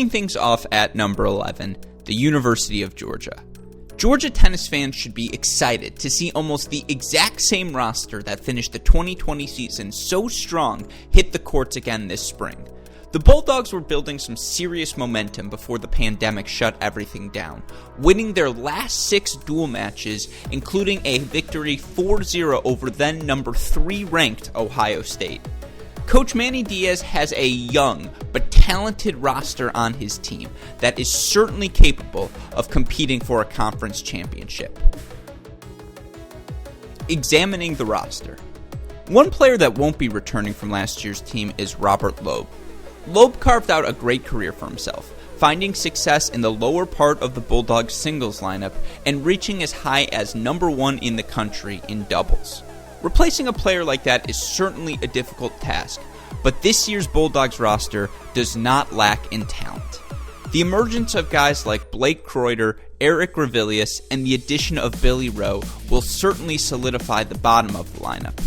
Kicking things off at number 11, the University of Georgia. Georgia tennis fans should be excited to see almost the exact same roster that finished the 2020 season so strong hit the courts again this spring. The Bulldogs were building some serious momentum before the pandemic shut everything down, winning their last 6 dual matches, including a victory 4-0 over then number 3 ranked Ohio State. Coach Manny Diaz has a young but talented roster on his team that is certainly capable of competing for a conference championship. Examining the roster. One player that won't be returning from last year's team is Robert Loeb. Loeb carved out a great career for himself, finding success in the lower part of the Bulldogs singles lineup and reaching as high as number 1 in the country in doubles. Replacing a player like that is certainly a difficult task, but this year's Bulldogs roster does not lack in talent. The emergence of guys like Blake Kreuter, Eric Gravilius, and the addition of Billy Rowe will certainly solidify the bottom of the lineup.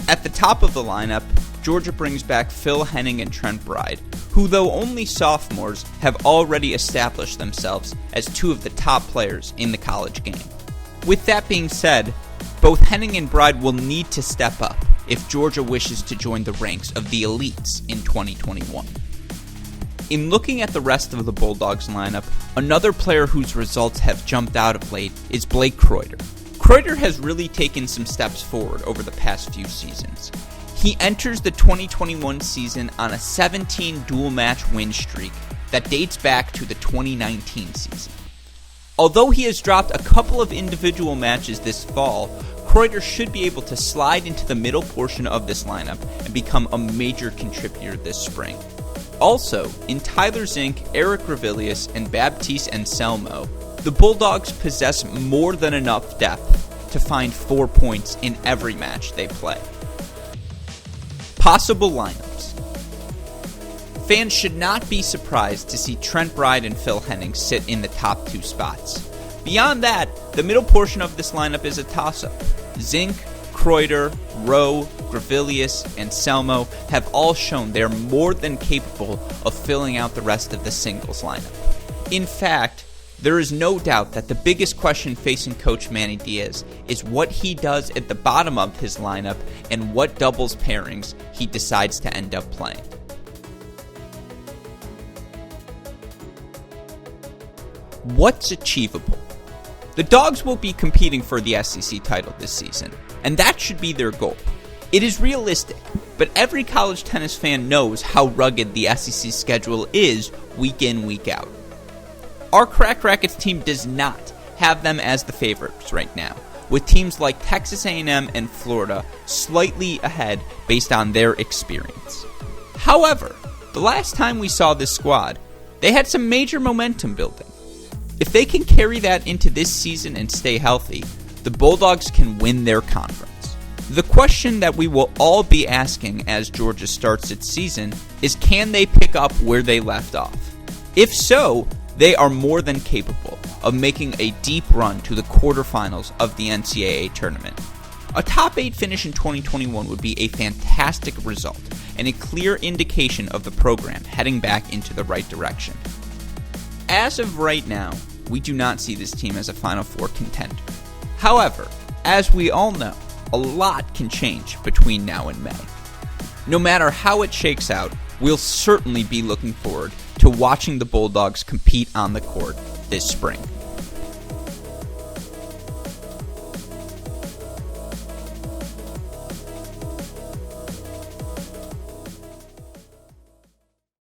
At the top of the lineup, Georgia brings back Phil Henning and Trent Bride, who, though only sophomores, have already established themselves as 2 of the top players in the college game. With that being said, both Henning and Bride will need to step up if Georgia wishes to join the ranks of the elites in 2021. In looking at the rest of the Bulldogs lineup, another player whose results have jumped out of late is Blake Kreuter. Kreuter has really taken some steps forward over the past few seasons. He enters the 2021 season on a 17 dual match win streak that dates back to the 2019 season. Although he has dropped a couple of individual matches this fall, Kreuter should be able to slide into the middle portion of this lineup and become a major contributor this spring. Also, in Tyler Zink, Eric Gravilius, and Baptiste Anselmo, the Bulldogs possess more than enough depth to find 4 points in every match they play. Possible lineups. Fans should not be surprised to see Trent Bride and Phil Henning sit in the top 2 spots. Beyond that, the middle portion of this lineup is a toss-up. Zink, Kreuter, Rowe, Gravilius, and Selmo have all shown they're more than capable of filling out the rest of the singles lineup. In fact, there is no doubt that the biggest question facing Coach Manny Diaz is what he does at the bottom of his lineup and what doubles pairings he decides to end up playing. What's achievable? The Dogs will be competing for the SEC title this season, and that should be their goal. It is realistic, but every college tennis fan knows how rugged the SEC schedule is week in, week out. Our Cracked Racquets team does not have them as the favorites right now, with teams like Texas A&M and Florida slightly ahead based on their experience. However, the last time we saw this squad, they had some major momentum building. If they can carry that into this season and stay healthy, the Bulldogs can win their conference. The question that we will all be asking as Georgia starts its season is, can they pick up where they left off? If so, they are more than capable of making a deep run to the quarterfinals of the NCAA tournament. A top 8 finish in 2021 would be a fantastic result and a clear indication of the program heading back into the right direction. As of right now, we do not see this team as a Final Four contender. However, as we all know, a lot can change between now and May. No matter how it shakes out, we'll certainly be looking forward to watching the Bulldogs compete on the court this spring.